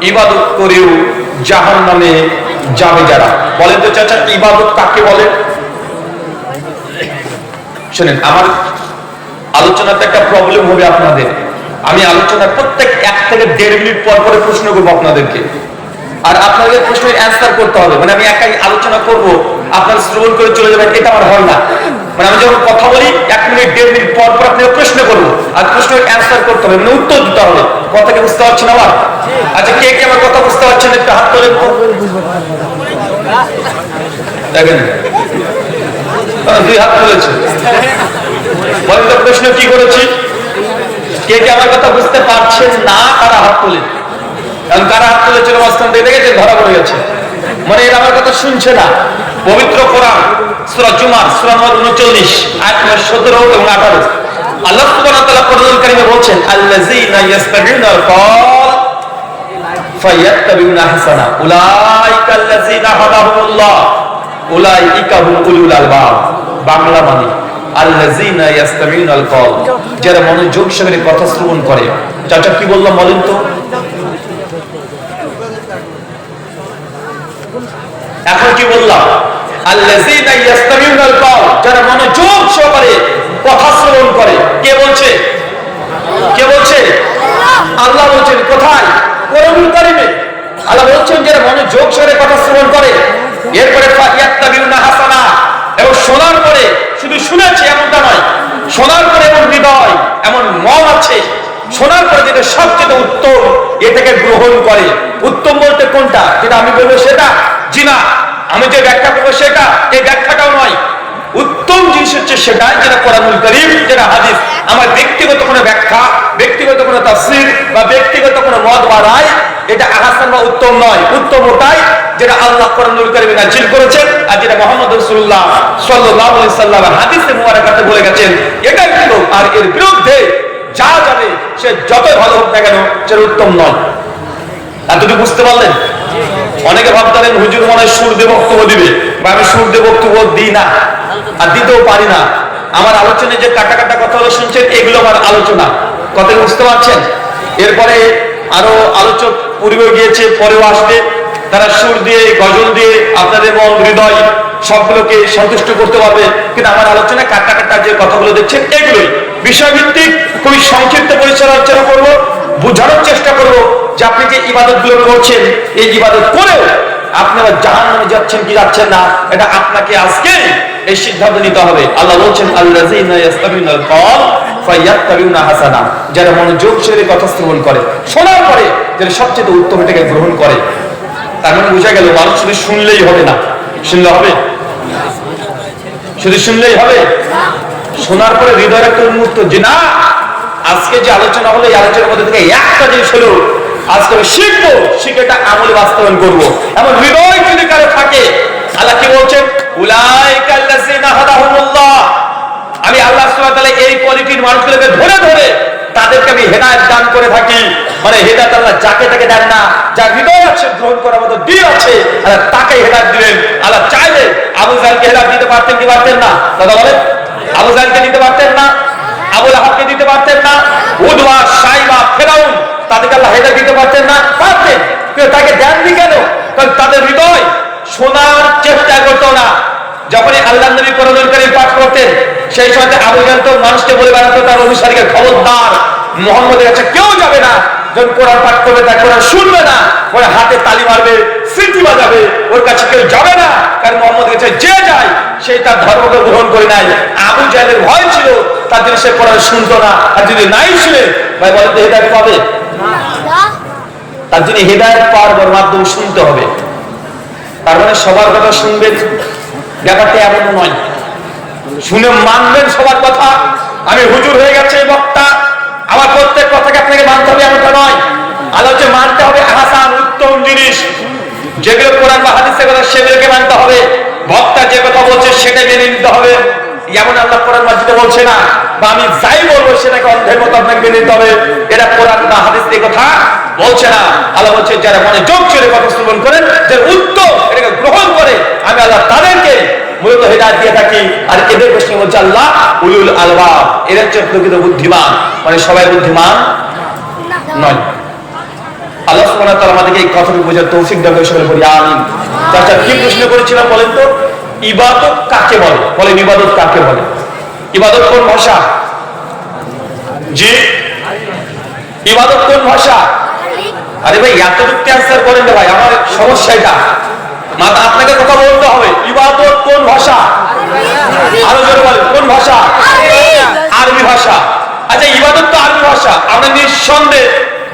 ইবাদত করেও জাহান্নামে যাবে যারা। বলেন তো চাচা, ইবাদত কাকে বলে? শুনেন, আমার আলোচনাতে একটা প্রবলেম হবে আপনাদের। আমি আলোচনার প্রত্যেক 1 থেকে 1.5 মিনিট পর পরে প্রশ্ন করবো আপনাদেরকে, আর আপনাদের প্রশ্নের অ্যান্সার করতে হবে। মানে আমি একাই আলোচনা করব, আপনারা শ্রবণ করে চলে যাবেন, এটা আমার হয় না। মানে আমি যখন কথা বলি 1 মিনিট 1.5 মিনিট পর পর আপনাকে প্রশ্ন করবো, আর প্রশ্নের অ্যান্সার করতে হবে, মানে উত্তর দিতে হবে। কথা কি বুঝতে পারছেন আমার? আচ্ছা, কে কে আমার কথা বুঝতে পারছেন একটু হাত তোলেন তো। দেখেন 2 হাত তুলেছে। বলেন তো প্রশ্ন কি করেছি? কে কে আমার কথা বুঝতে পারছেন না তারা হাত তোলেন। কারণ কারা হাত তুলেছিল মাঝখান থেকে দেখেছেন, ধরা পড়ে গেছে। মানে এরা আমার কথা শুনছে না। পবিত্র কোরআন সূরা জুমার সূরা নম্বর 39 আয়াত নম্বর 17 এবং 18 আল্লাহ সুবহানাহু ওয়া তাআলা কোরআনুল কারীমে বলেন, আল্লাযীনা ইয়াসতামিউনাল কওল ফায়াত্তাবিউনা আহসানা উলাইকা আল্লাযীনা হাদাহুমুল্লাহ উলাইকা হুম উলুল আলবাব। বাংলা মানে আল্লাযীনা ইয়াসতামিউনাল কওল, যারা মনোযোগ সহকারে কথা শ্রবণ করে। চাচা কি বললাম বলেন তো? এখন কি বললাম? আল্লাযীনা ইয়াসতামিউনাল কওল, যারা মনোযোগ সহকারে কথা শ্রবণ করে। কে বলছে? কে বলছে? আল্লাহ বলছেন। কোথায়? কোরআনুল কারীমে আল্লাহ বলছেন যারা মনোযোগ সহকারে কথা শ্রবণ করে। এরপরে ফায়াত্তাবিউনা হাসানা, এবং শোনার পরে শুধু শুনেছে এমনটা নয়, শোনার পরে এমন হৃদয় এমন মন আছে, শোনার পরে যেটা সবচেয়ে উত্তম এটাকে গ্রহণ করে। উত্তম বলতে কোনটা? যেটা আমি বলবো সেটা? জি না, আমি যে ব্যাখ্যা করবো সেটা, এই ব্যাখ্যাটাও নয়। উত্তম জিনিস হচ্ছে সেটা যেটা কোরআনুল কারীম, যেটা হাদিস। আমার ব্যক্তিগত কোনো ব্যাখ্যা, ব্যক্তিগত কোনো তাফসীর বা ব্যক্তিগত কোনো মত বা রায়, এটা আহসান বা উত্তম নয়। উত্তম ওটাই যেটা আল্লাহ কোরআনুল কারীমে নাযিল করেছেন, আর যেটা মুহাম্মদ রাসূলুল্লাহ সাল্লাল্লাহু আলাইহি সাল্লাম হাদিসে মুবারাকাতে বলে গেছেন, এটাই উত্তম। আর এর বিরুদ্ধে যা যাবে সে যত ভালো হোক না কেন, সেটা উত্তম নয়। এতটুকু বুঝতে পারলেন? অনেকে ভাবতেন হুজুর মনে হয় সুর দিয়ে বক্তব্য দিবে, বা আমি সুর দিয়ে বক্তব্য দিই না, আর দিতেও পারি না। আমার আলোচনায় যে কাটা কাটা কথাগুলো শুনছেন, এগুলো আমার আলোচনা। কথা বুঝতে পারছেন? এরপরে আরো আলোচক পূর্বে গিয়েছে, পরেও আসবে। তারা সুর দিয়ে, গজল দিয়ে আপনাদের মন হৃদয় সবগুলোকে সন্তুষ্ট করতে পারবে। কিন্তু আমার আলোচনায় কাটা কাটা যে কথাগুলো দেখছেন, এগুলোই বিষয়ভিত্তিক। খুবই সংক্ষিপ্ত পরিচালনা করবো, বোঝানোর চেষ্টা করবো যে আপনি যে ইবাদত গুলো করছেন, এই ইবাদত করেও আপনারা জাহান্নামে যাচ্ছেন কি যাচ্ছেন না, এটা আপনাকে আজকে এই সিদ্ধান্ত নিতে হবে। আল্লাহ বলছেন, আল্লাযীনা ইয়াসতামিউনাল কওল ফায়াত্তাবিউনা হাসানা, যারা মনোযোগ সহকারে কথা শ্রবণ করে, শোনার পরে যারা সবচেয়ে উত্তম এটাকে গ্রহণ করে। তার মানে বোঝা গেল মানুষ শুধু শুনলেই হবে না। শুনলে হবে? শুধু শুনলেই হবে? শোনার পরে হৃদয়ের একটা উন্মুক্ত যে না, আজকে যে আলোচনা হলো, এই আলোচনার মধ্যে থেকে একটা জিনিস হলো আজকে আমি শিখবো, শিখে এটা আমলে বাস্তবায়ন করবো, এমন হৃদয় যদি কারো থাকে। আল্লাহ কি বলছেন? উলাইকা আল্লাযীনা হাদাহুমুল্লাহ, আমি আল্লাহ সুবহানাহু ওয়া তাআলা এই কোয়ালিটির মানুষগুলোকে ধরে ধরে তাদেরকে আমি হেদায়েত দান করে থাকি। মানে হেদায়েত আল্লাহ যাকে তাকে দেন না, যার হৃদয় আছে গ্রহণ করার মতো দিল আছে, আল্লাহ তাকে হেদায়েত দিবেন। আল্লাহ চাইলে আবু জাহলকে হেদায়েত দিতে পারতেন কি পারতেন না? দাদা বলেন, আবু জাহলকে দিতে পারতেন না? আবু লাহাবকে দিতে পারতেন না? উদওয়া, শাইবা, ফিরাউন, তাদেরকে আল্লাহ হেদায়েত দিতে পারতেন না? পারতেন। কিন্তু তাকে দেননি কেন? কারণ তাদের হৃদয় শোনার চেষ্টা করতো না। যখনই আল্লাহর নবী কোরআনুল কারীম পাঠ করতেন, সেই সময় আবু জাহল তো মানুষকে বলে বেড়াতো, তার অনুসারীকে, খবরদার মুহাম্মদের কাছে কেউ যাবে না। যখন কোরআন পাঠ করবে তার কোরআন শুনবে না, ওর হাতে তালি মারবে, সিটি বাজাবে, ওর কাছে কেউ যাবে না। কারণ মুহাম্মদের কাছে যে যায় সেই তার ধর্মকে গ্রহণ করে নাই। আবু জাহলের ভয় ছিল, তার জন্য সে কোরআন শুনতো না। আর যদি নাই শুনে, ভাই বলেন তো হেদায়েত পাবে? তার জন্য হেদায়েত পাওয়ার মাধ্যম শুনতে হবে। তার মানে সবার কথা শুনবেন ব্যাপারটা এমন নয়। শুনে মানবেন সবার কথা। আমি হুজুর হয়ে গেছে বক্তা, আমার প্রত্যেক কথাকে আপনাকে মানতে হবে এমনটা নয়। আলোচনা মানতে হবে আহসান, উত্তম জিনিস, যেগুলো কোরআন বা হাদিসের কথা সেগুলোকে মানতে হবে। বক্তা যে কথা বলছে সেটাই মেনে নিতে হবে। যেমন আল্লাহ কোরআন মাজিদে বলছে না, বা আমি যাই বলবো সেটাকে অন্ধের মতো আপনাকে মেনে নিতে হবে, এটা কোরআন বা হাদিস এই কথা বলছে না। আল্লাহ বলছে যারা মনোযোগ সহকারে কথা শ্রবণ করেন, যারা উত্তম এটাকে গ্রহণ করে, আমি আল্লাহ তাদেরকে মূলত হেদায়েত দিয়ে থাকি। আর এদের প্রশ্ন বলছে আল্লাহ উলুল আলবাব, এরা হচ্ছে প্রকৃত বুদ্ধিমান। মানে সবাই বুদ্ধিমান নয়। আল্লাহ সুবহানাহু ওয়া তাআলা আমাদেরকে এই কথাটি বোঝার তৌফিক দান করে, সকলে বলি আমিন। চাচা কি প্রশ্ন করেছিলাম বলেন তো? ইবাদত কাকে বলে? বলেন ইবাদত কাকে বলে? ইবাদত কোন ভাষা? জি, ইবাদত কোন ভাষা? আরে ভাই এতটুকু অ্যানসার করেন না ভাই, আমার সমস্যা এটা। মাথা আপনাকে কথা বলতে হবে। ইবাদত কোন ভাষা? আরো জোরে বলেন, কোন ভাষা? আরবি ভাষা। আচ্ছা ইবাদত তো আরবি ভাষা, আমরা নিঃসন্দেহে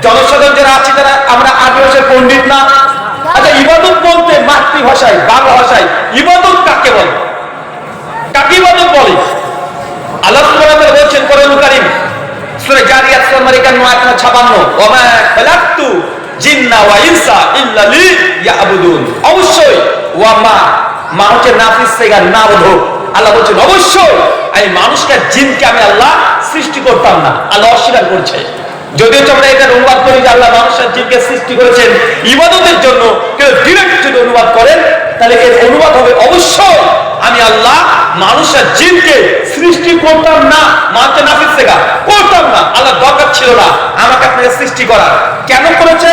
জনসাধারণ যারা আছি তারা আমরা আরবি ভাষার পণ্ডিত না। আচ্ছা ইবাদত বলতে মাতৃভাষায় বাংলা ভাষায় ইবাদত কাকে বলে? কাকে ইবাদত বলে? আল্লাহ সুবহানাহু ওয়া তাআলা বলেছেন কোরআনুল কারীম সূরা জারিয়াত সূরা নম্বর 51 আয়াত 56, ওয়া মা খালাকতু জিন্না ওয়া ইনসা ইল্লা লিয়াবুদুন। অবশ্যই ওয়া মা হচ্ছে নাফিস সেগা না বোধক। আল্লাহ বলেছেন অবশ্যই আমি মানুষকে জিনকে আমি আল্লাহ সৃষ্টি করতাম না। আল্লাহ অস্বীকার করছে। যদিও আমরা এটা অনুবাদ করি যে আল্লাহ মানুষের জিনকে সৃষ্টি করেছেন ইবাদতের জন্য, কেউ ডিরেক্ট যদি অনুবাদ করেন তাহলে এর অনুবাদ হবে অবশ্যই আমি আল্লাহ মানুষের জিনকে সৃষ্টি করতাম না। মানতে নাফিস সেগা করতাম না, আল্লাহ দরকার ছিল না আমাকে আপনাকে সৃষ্টি করার। কেন করেছে?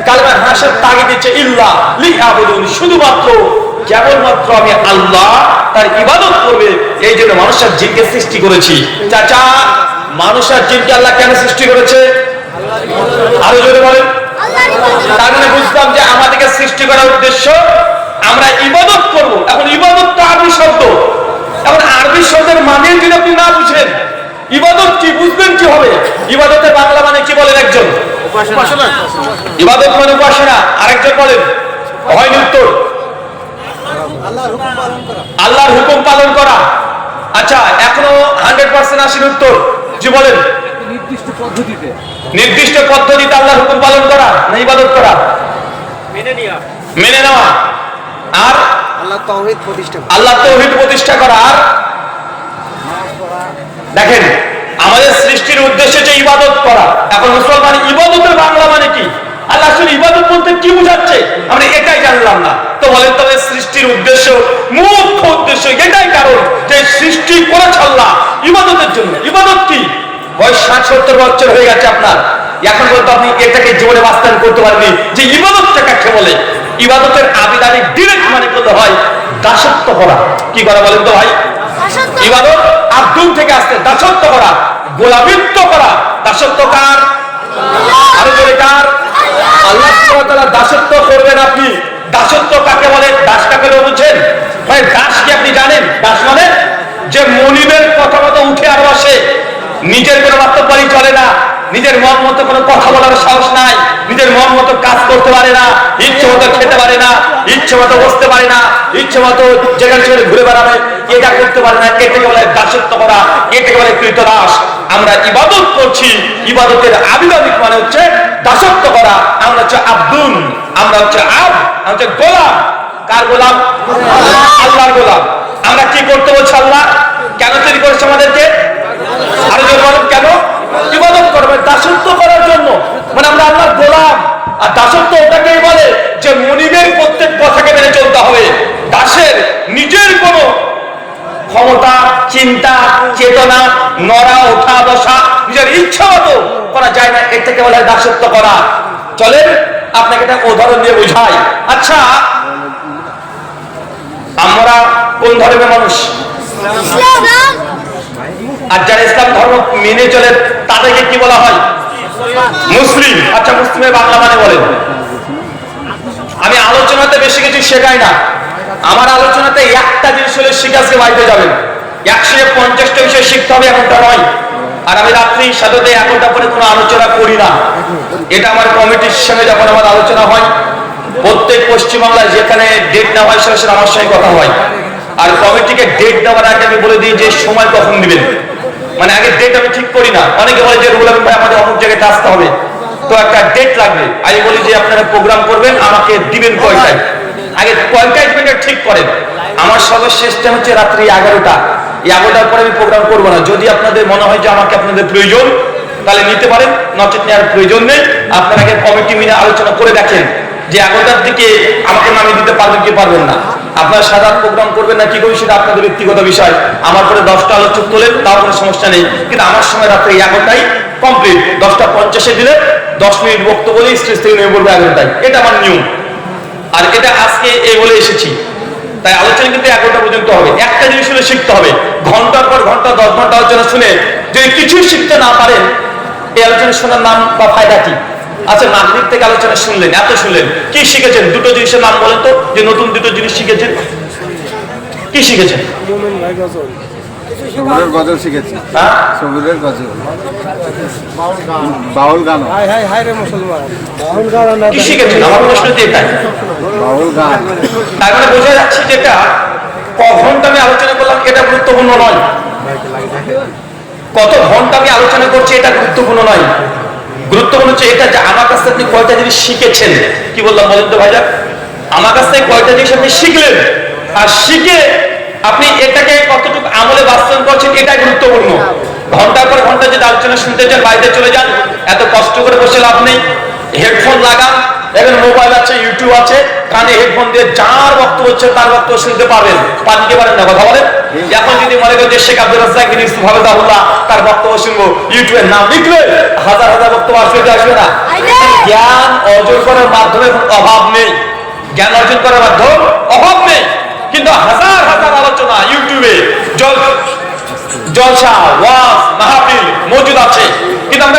কালেমা হাসের তাগিদ দিচ্ছে ইল্লা লিয়াবুদুন, শুধুমাত্র কেবলমাত্র আমি আল্লাহ তার ইবাদত করবে এই জন্য মানুষের জিনকে সৃষ্টি করেছি। চাচা মানুষের জিনকে আল্লাহ কেন সৃষ্টি করেছে? আরো জোরে বলেন। তার মানে বুঝলাম যে আমাদেরকে সৃষ্টি করার উদ্দেশ্য আমরা ইবাদত করব। এখন ইবাদত তো আরবি শব্দ, এখন আরবি শব্দের মানে যদি আপনি না বুঝেন ইবাদত কি বুঝবেন কি হবে? ইবাদতের বাংলা মানে কি বলেন একজন? উপাসনা। ইবাদত মানে উপাসনা। আরেকজন বলেন, হয়নি উত্তর আল্লাহর হুকুম পালন করা। আচ্ছা এখনো 100% আসেনি উত্তর। জি বলেন। নির্দিষ্ট পদ্ধতিতে আল্লাহর হুকুম পালন করা না ইবাদত করা? মেনে নেওয়া। আর আল্লাহ তাওহীদ প্রতিষ্ঠা করা। আর দেখেন আমাদের সৃষ্টির উদ্দেশ্য যে ইবাদত করা। এখন মুসলমান ইবাদতের বাংলা মানে কি? আল্লাহ আসলে ইবাদত বলতে কি বোঝাচ্ছে আমরা এটাই জানলাম না। তো বলেন তবে সৃষ্টির উদ্দেশ্য, মুখ্য উদ্দেশ্য এটাই, কারণ যে সৃষ্টি করেছে আল্লাহ ইবাদতের জন্য। ইবাদত কি? বয়স 60-70 বছর হয়ে গেছে আপনার, এখন বলতে আপনি এটাকে জীবনে বাস্তবায়ন করতে পারেননি যে ইবাদতটা কাকে বলে। ইবাদতের আবিধানিক ডিরেক্ট মানে করতে হয় দাসত্ব করা। কি করা বলেন তো ভাই? ইবাদত আব্দুল থেকে আসছে দাসত্ব করা, গোলামিত্ব করা। দাসত্ব কার? আরো জোরে কার? আল্লাহ সুবহানাহু ওয়া তাআলা দাসত্ব করবেন আপনি। দাসত্ব কাকে বলে? দাস কাকে বুঝছেন ভাই? দাস কি আপনি জানেন? দাস মানে যে মনিবের কথা মতো উঠে আর বসে, নিজের কোনো বাস্তববাদী চলে না, নিজের মন মতো কোনো কথা বলার সাহস নাই, নিজের মন মতো কাজ করতে পারে না, ইচ্ছে মতো খেতে পারে না, ইচ্ছে মতো বসতে পারে না, ইচ্ছে মতো যেখানে সেখানে ঘুরে বেড়াবে, এটা করতে পারে না। এটাকে বলে দাসত্ব করা, এটাকে বলে কৃতদাস। আমরা ইবাদত করছি, ইবাদতের আবিধানিক মানে হচ্ছে দাসত্ব করা। আমরা হচ্ছে আব্দুন, আমরা হচ্ছে আমরা হচ্ছে গোলাম। কার গোলাম? আল্লাহর গোলাম। আমরা কি করতে বলছি? আল্লাহ কেন তৈরি করেছে আমাদেরকে? আরো জোরে বলেন, কেন? ইবাদত করবে, দাসত্ব করার জন্য। মানে আমরা আল্লাহর গোলাম। আর দাসত্ব ওটাকেই বলে যে মনিবের প্রত্যেক কথাকে মেনে চলতে হবে। দাসের নিজের কোনো ক্ষমতা, চিন্তা, চেতনা, নড়া ওঠা বসা নিজের ইচ্ছা মতো করা যায় না। এর থেকে বলে দাসত্ব করা। চলেন আপনাকে একটা উদাহরণ দিয়ে বুঝাই। আচ্ছা আমরা কোন ধর্মের মানুষ? আর যারা ইসলাম ধর্ম মেনে চলে তাদেরকে কি বলা হয়? মুসলিম। আচ্ছা মুসলিমের বাংলা মানে বলেন। আমি আলোচনাতে বেশি কিছু শেখাই না, আমার আলোচনাতে একটা জিনিস হলে শিখাচ্ছে বাড়িতে যাবেন। 150টা বিষয় শিখতে হবে এমনটা নয়। আর আমি রাত্রি সাথে 11টা পরে কোনো আলোচনা করি না। এটা আমার কমিটির সঙ্গে যখন আমার আলোচনা হয়, প্রত্যেক পশ্চিমবাংলায় যেখানে ডেট নেওয়া হয় সেখানে আমার সঙ্গে কথা হয়। আর কমিটিকে ডেট দেওয়ার আগে আমি বলে দিই যে সময় কখন দিবেন, মানে আগে ডেট আমি ঠিক করি না। অনেকে বলে যে রুহুল আমিন ভাই আমাদের অমুক জায়গায় আসতে হবে, তো একটা ডেট লাগবে। আমি বলি যে আপনারা প্রোগ্রাম করবেন, আমাকে দিবেন কয়টায়, আগে কয়টায় দিবেন ঠিক করেন। আমার সর্বশেষ সিস্টেম হচ্ছে রাত্রি 11টা। 11টার পরে আমি প্রোগ্রাম করবো না। যদি আপনাদের মনে হয় যে আমাকে আপনাদের প্রয়োজন তাহলে নিতে পারেন, নচেত নেওয়ার প্রয়োজন নেই। আপনারা আগে কমিটি মিলে আলোচনা করে দেখেন যে 11টার দিকে আমাকে নামিয়ে দিতে পারবেন কি পারবেন না। আপনারা সারা প্রোগ্রাম করবেন না কি করবেন সেটা আপনাদের ব্যক্তিগত বিষয়। আমার পরে 10টা আলোচক তোলেন, তার কোনো সমস্যা নেই, কিন্তু আমার সময় রাত্রে 11টাই কমপ্লিট। 10টা 50-এ দিলে 10 মিনিট বক্তব্য বলে স্টেজ থেকে নেমে বলবো 11টায়, এটা আমার নিয়ম। আর এটা আজকে এই বলে এসেছি, তাই আলোচনা কিন্তু 11টা পর্যন্ত হবে। একটা জিনিস শুনে শিখতে হবে, ঘন্টার পর ঘন্টা 10 ঘন্টা আলোচনা শুনে যদি কিছুই শিখতে না পারেন, এই আলোচনা শোনার নাম বা ফায়দা কি? আচ্ছা, মাগরিব থেকে আলোচনা শুনলেন, এত শুনলেন, কি শিখেছেন? দুটো জিনিসের নাম বলেন তো, যে নতুন দুটো জিনিস শিখেছেন। কি শিখেছেন? সবুরের গজল শিখেছি। হ্যাঁ, সবুরের গজল, বাউল গান। কি শিখেছেন? আমার প্রশ্ন তো এটাই। বাউল গান তার মানে বোঝা যাচ্ছে যেটা ক ঘন্টা আমি আলোচনা করলাম এটা গুরুত্বপূর্ণ নয়, কত ঘন্টা আমি আলোচনা করছি এটা গুরুত্বপূর্ণ নয়। গুরুত্বপূর্ণ হচ্ছে এটা যে আমার কাছ থেকে আপনি কয়টা জিনিস শিখেছেন। কি বললাম বলেন তো ভাইয়া? আমার কাছ থেকে কয়টা জিনিস আপনি শিখলেন, আর শিখে আপনি এটাকে কতটুকু আমলে বাস্তবায়ন করছেন এটা গুরুত্বপূর্ণ। ঘন্টার পর ঘন্টা যদি আলোচনা শুনতে চান বাইরে চলে যান, এত কষ্ট করে বসে লাভ নেই। হেডফোন লাগান, এখন মোবাইল আছে, ইউটিউব আছে, কানে হেডফোন দিয়ে যার বক্তব্য হচ্ছে তার বক্তব্য শুনতে পারবেন। পারেন কি পারেন না? কথা বলেন। এখন যদি মনে করেন যে শেখ আব্দুর রাজ্জাক বিন ইউসুফ হাফেজাহুল্লাহ তার বক্তব্য শুনবো, ইউটিউবের নাম লিখলে হাজার হাজার বক্তব্য আসবে কি আসবে না? জ্ঞান অর্জন করার মাধ্যমে অভাব নেই, জ্ঞান অর্জন করার মাধ্যমে অভাব নেই, কিন্তু হাজার হাজার আলোচনা ইউটিউবে জলসা ওয়াজ মাহফিল মজুদ আছে, কিন্তু আমরা